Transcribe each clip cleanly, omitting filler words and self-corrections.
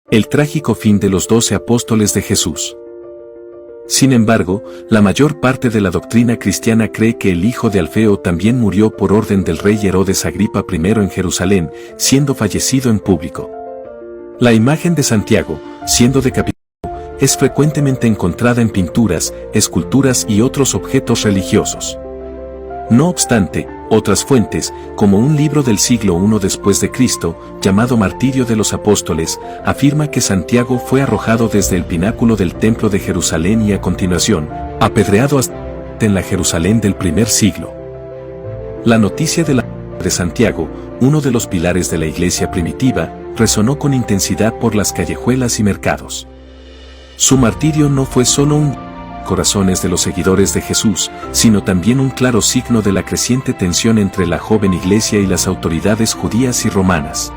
El trágico fin de los 12 apóstoles de Jesús. Sin embargo, la mayor parte de la doctrina cristiana cree que el hijo de Alfeo también murió por orden del rey Herodes Agripa I en Jerusalén, siendo fallecido en público. La imagen de Santiago, siendo decapitado, es frecuentemente encontrada en pinturas, esculturas y otros objetos religiosos. No obstante, otras fuentes, como un libro del siglo I después de Cristo, llamado Martirio de los Apóstoles, afirma que Santiago fue arrojado desde el pináculo del templo de Jerusalén y a continuación, apedreado hasta en la Jerusalén del primer siglo. La noticia de la muerte de Santiago, uno de los pilares de la iglesia primitiva, resonó con intensidad por las callejuelas y mercados. Su martirio no fue solo un corazones de los seguidores de Jesús, sino también un claro signo de la creciente tensión entre la joven iglesia y las autoridades judías y romanas.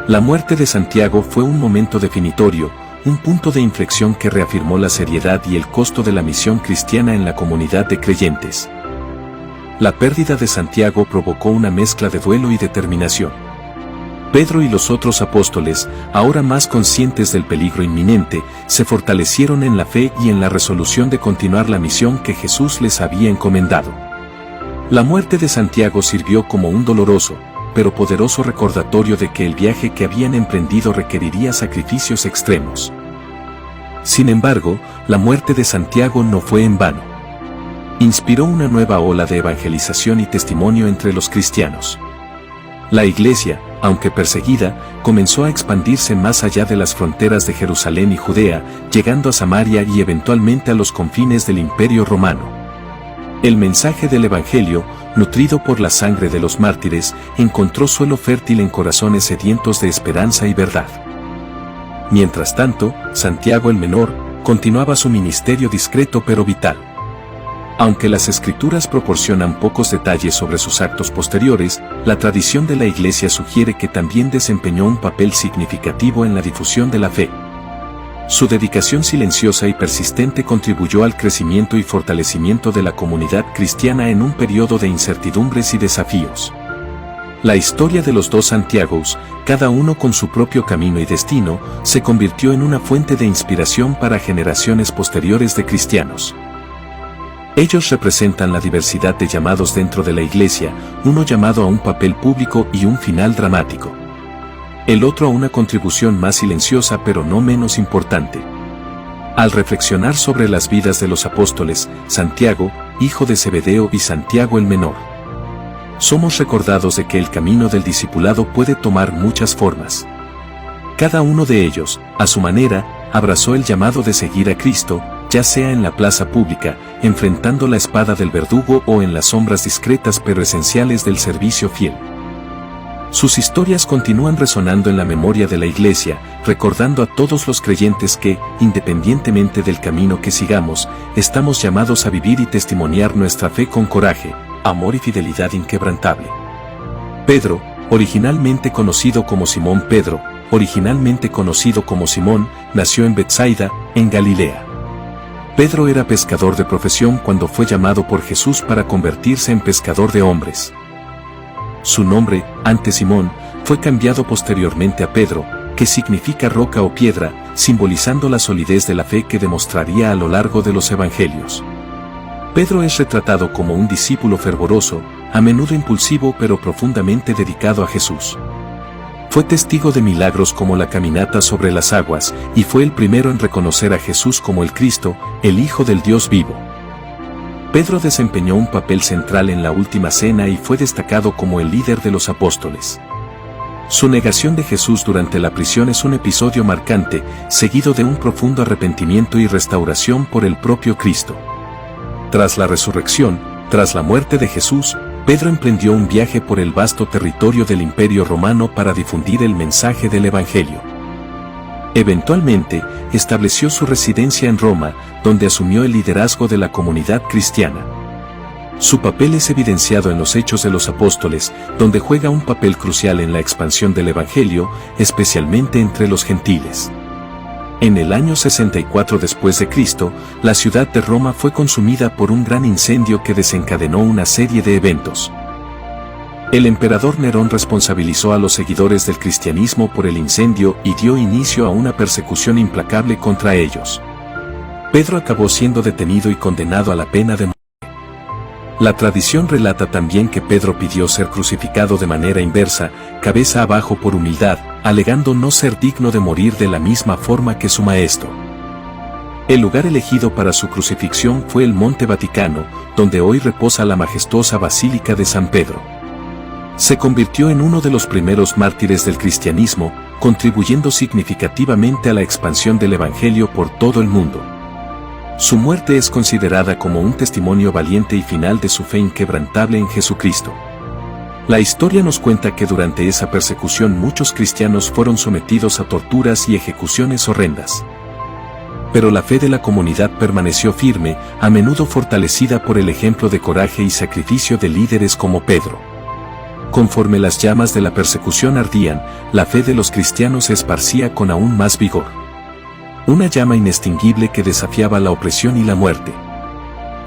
La muerte de Santiago fue un momento definitorio, un punto de inflexión que reafirmó la seriedad y el costo de la misión cristiana en la comunidad de creyentes. La pérdida de Santiago provocó una mezcla de duelo y determinación. Pedro y los otros apóstoles, ahora más conscientes del peligro inminente, se fortalecieron en la fe y en la resolución de continuar la misión que Jesús les había encomendado. La muerte de Santiago sirvió como un doloroso, pero poderoso recordatorio de que el viaje que habían emprendido requeriría sacrificios extremos. Sin embargo, la muerte de Santiago no fue en vano. Inspiró una nueva ola de evangelización y testimonio entre los cristianos. La iglesia, aunque perseguida, comenzó a expandirse más allá de las fronteras de Jerusalén y Judea, llegando a Samaria y eventualmente a los confines del Imperio Romano. El mensaje del Evangelio, nutrido por la sangre de los mártires, encontró suelo fértil en corazones sedientos de esperanza y verdad. Mientras tanto, Santiago el Menor continuaba su ministerio discreto pero vital. Aunque las escrituras proporcionan pocos detalles sobre sus actos posteriores, la tradición de la Iglesia sugiere que también desempeñó un papel significativo en la difusión de la fe. Su dedicación silenciosa y persistente contribuyó al crecimiento y fortalecimiento de la comunidad cristiana en un periodo de incertidumbres y desafíos. La historia de los dos Santiagos, cada uno con su propio camino y destino, se convirtió en una fuente de inspiración para generaciones posteriores de cristianos. Ellos representan la diversidad de llamados dentro de la iglesia, uno llamado a un papel público y un final dramático. El otro a una contribución más silenciosa pero no menos importante. Al reflexionar sobre las vidas de los apóstoles, Santiago, hijo de Zebedeo y Santiago el Menor, somos recordados de que el camino del discipulado puede tomar muchas formas. Cada uno de ellos, a su manera, abrazó el llamado de seguir a Cristo, ya sea en la plaza pública, enfrentando la espada del verdugo o en las sombras discretas pero esenciales del servicio fiel. Sus historias continúan resonando en la memoria de la Iglesia, recordando a todos los creyentes que, independientemente del camino que sigamos, estamos llamados a vivir y testimoniar nuestra fe con coraje, amor y fidelidad inquebrantable. Pedro, originalmente conocido como Simón Pedro, nació en Betsaida, en Galilea. Pedro era pescador de profesión cuando fue llamado por Jesús para convertirse en pescador de hombres. Su nombre, antes Simón, fue cambiado posteriormente a Pedro, que significa roca o piedra, simbolizando la solidez de la fe que demostraría a lo largo de los evangelios. Pedro es retratado como un discípulo fervoroso, a menudo impulsivo pero profundamente dedicado a Jesús. Fue testigo de milagros como la caminata sobre las aguas, y fue el primero en reconocer a Jesús como el Cristo, el Hijo del Dios vivo. Pedro desempeñó un papel central en la última cena y fue destacado como el líder de los apóstoles. Su negación de Jesús durante la prisión es un episodio marcante, seguido de un profundo arrepentimiento y restauración por el propio Cristo. Tras la resurrección, tras la muerte de Jesús, Pedro emprendió un viaje por el vasto territorio del Imperio Romano para difundir el mensaje del Evangelio. Eventualmente, estableció su residencia en Roma, donde asumió el liderazgo de la comunidad cristiana. Su papel es evidenciado en los Hechos de los Apóstoles, donde juega un papel crucial en la expansión del Evangelio, especialmente entre los gentiles. En el año 64 después de Cristo, la ciudad de Roma fue consumida por un gran incendio que desencadenó una serie de eventos. El emperador Nerón responsabilizó a los seguidores del cristianismo por el incendio y dio inicio a una persecución implacable contra ellos. Pedro acabó siendo detenido y condenado a la pena de muerte. La tradición relata también que Pedro pidió ser crucificado de manera inversa, cabeza abajo por humildad, alegando no ser digno de morir de la misma forma que su maestro. El lugar elegido para su crucifixión fue el Monte Vaticano, donde hoy reposa la majestuosa Basílica de San Pedro. Se convirtió en uno de los primeros mártires del cristianismo, contribuyendo significativamente a la expansión del Evangelio por todo el mundo. Su muerte es considerada como un testimonio valiente y final de su fe inquebrantable en Jesucristo. La historia nos cuenta que durante esa persecución muchos cristianos fueron sometidos a torturas y ejecuciones horrendas. Pero la fe de la comunidad permaneció firme, a menudo fortalecida por el ejemplo de coraje y sacrificio de líderes como Pedro. Conforme las llamas de la persecución ardían, la fe de los cristianos se esparcía con aún más vigor. Una llama inextinguible que desafiaba la opresión y la muerte.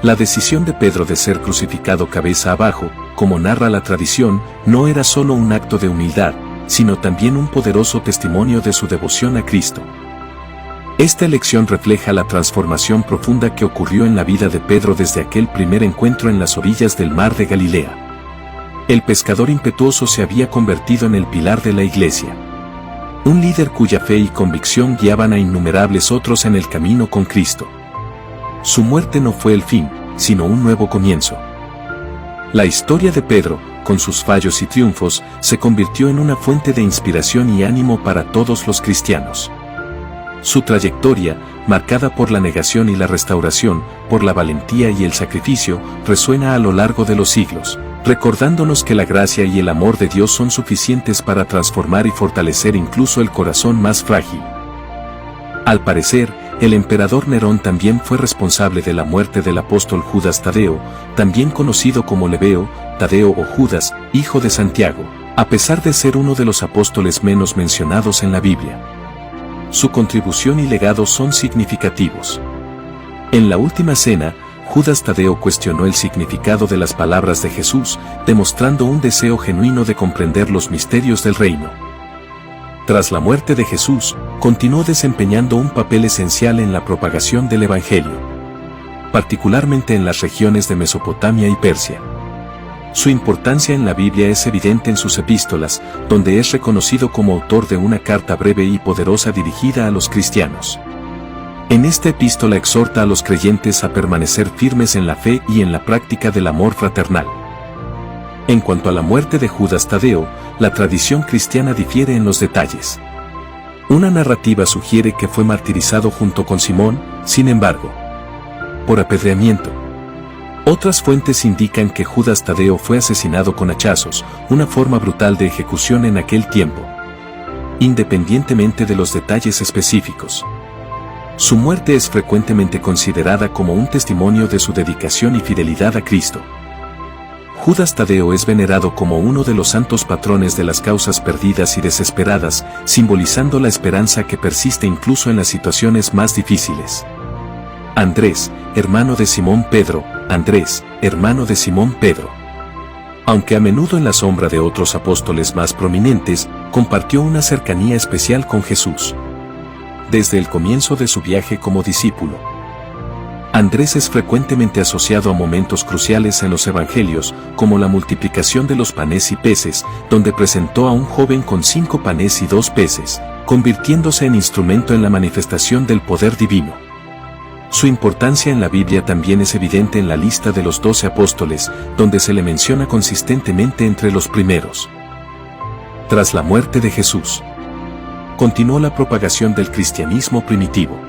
La decisión de Pedro de ser crucificado cabeza abajo, como narra la tradición, no era solo un acto de humildad, sino también un poderoso testimonio de su devoción a Cristo. Esta elección refleja la transformación profunda que ocurrió en la vida de Pedro desde aquel primer encuentro en las orillas del mar de Galilea. El pescador impetuoso se había convertido en el pilar de la iglesia. Un líder cuya fe y convicción guiaban a innumerables otros en el camino con Cristo. Su muerte no fue el fin, sino un nuevo comienzo. La historia de Pedro, con sus fallos y triunfos, se convirtió en una fuente de inspiración y ánimo para todos los cristianos. Su trayectoria, marcada por la negación y la restauración, por la valentía y el sacrificio, resuena a lo largo de los siglos, recordándonos que la gracia y el amor de Dios son suficientes para transformar y fortalecer incluso el corazón más frágil. Al parecer, el emperador Nerón también fue responsable de la muerte del apóstol Judas Tadeo, también conocido como Lebeo, Tadeo o Judas, hijo de Santiago, a pesar de ser uno de los apóstoles menos mencionados en la Biblia. Su contribución y legado son significativos. En la última cena, Judas Tadeo cuestionó el significado de las palabras de Jesús, demostrando un deseo genuino de comprender los misterios del reino. Tras la muerte de Jesús, continuó desempeñando un papel esencial en la propagación del Evangelio, particularmente en las regiones de Mesopotamia y Persia. Su importancia en la Biblia es evidente en sus epístolas, donde es reconocido como autor de una carta breve y poderosa dirigida a los cristianos. En esta epístola exhorta a los creyentes a permanecer firmes en la fe y en la práctica del amor fraternal. En cuanto a la muerte de Judas Tadeo, la tradición cristiana difiere en los detalles. Una narrativa sugiere que fue martirizado junto con Simón, sin embargo, por apedreamiento. Otras fuentes indican que Judas Tadeo fue asesinado con hachazos, una forma brutal de ejecución en aquel tiempo. Independientemente de los detalles específicos, su muerte es frecuentemente considerada como un testimonio de su dedicación y fidelidad a Cristo. Judas Tadeo es venerado como uno de los santos patrones de las causas perdidas y desesperadas, simbolizando la esperanza que persiste incluso en las situaciones más difíciles. Andrés, hermano de Simón Pedro. Andrés, hermano de Simón Pedro. Aunque a menudo en la sombra de otros apóstoles más prominentes, compartió una cercanía especial con Jesús. Desde el comienzo de su viaje como discípulo, Andrés es frecuentemente asociado a momentos cruciales en los evangelios, como la multiplicación de los panes y peces, donde presentó a un joven con 5 panes y 2 peces, convirtiéndose en instrumento en la manifestación del poder divino. Su importancia en la Biblia también es evidente en la lista de los 12 apóstoles, donde se le menciona consistentemente entre los primeros. Tras la muerte de Jesús, continuó la propagación del cristianismo primitivo.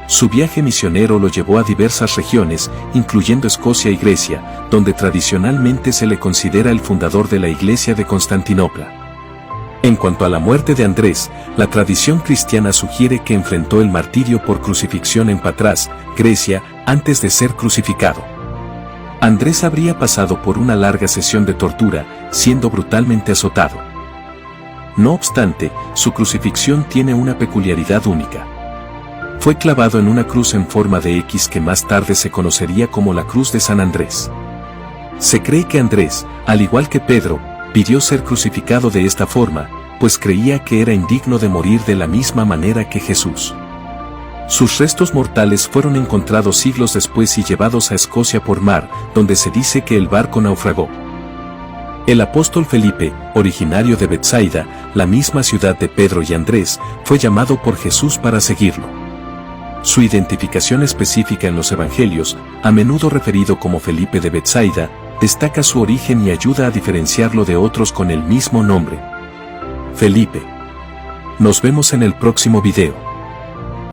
Su viaje misionero lo llevó a diversas regiones, incluyendo Escocia y Grecia, donde tradicionalmente se le considera el fundador de la Iglesia de Constantinopla. En cuanto a la muerte de Andrés, la tradición cristiana sugiere que enfrentó el martirio por crucifixión en Patras, Grecia, antes de ser crucificado. Andrés habría pasado por una larga sesión de tortura, siendo brutalmente azotado. No obstante, su crucifixión tiene una peculiaridad única. Fue clavado en una cruz en forma de X que más tarde se conocería como la Cruz de San Andrés. Se cree que Andrés, al igual que Pedro, pidió ser crucificado de esta forma, pues creía que era indigno de morir de la misma manera que Jesús. Sus restos mortales fueron encontrados siglos después y llevados a Escocia por mar, donde se dice que el barco naufragó. El apóstol Felipe, originario de Betsaida, la misma ciudad de Pedro y Andrés, fue llamado por Jesús para seguirlo. Su identificación específica en los evangelios, a menudo referido como Felipe de Betsaida, destaca su origen y ayuda a diferenciarlo de otros con el mismo nombre. Felipe. Nos vemos en el próximo video.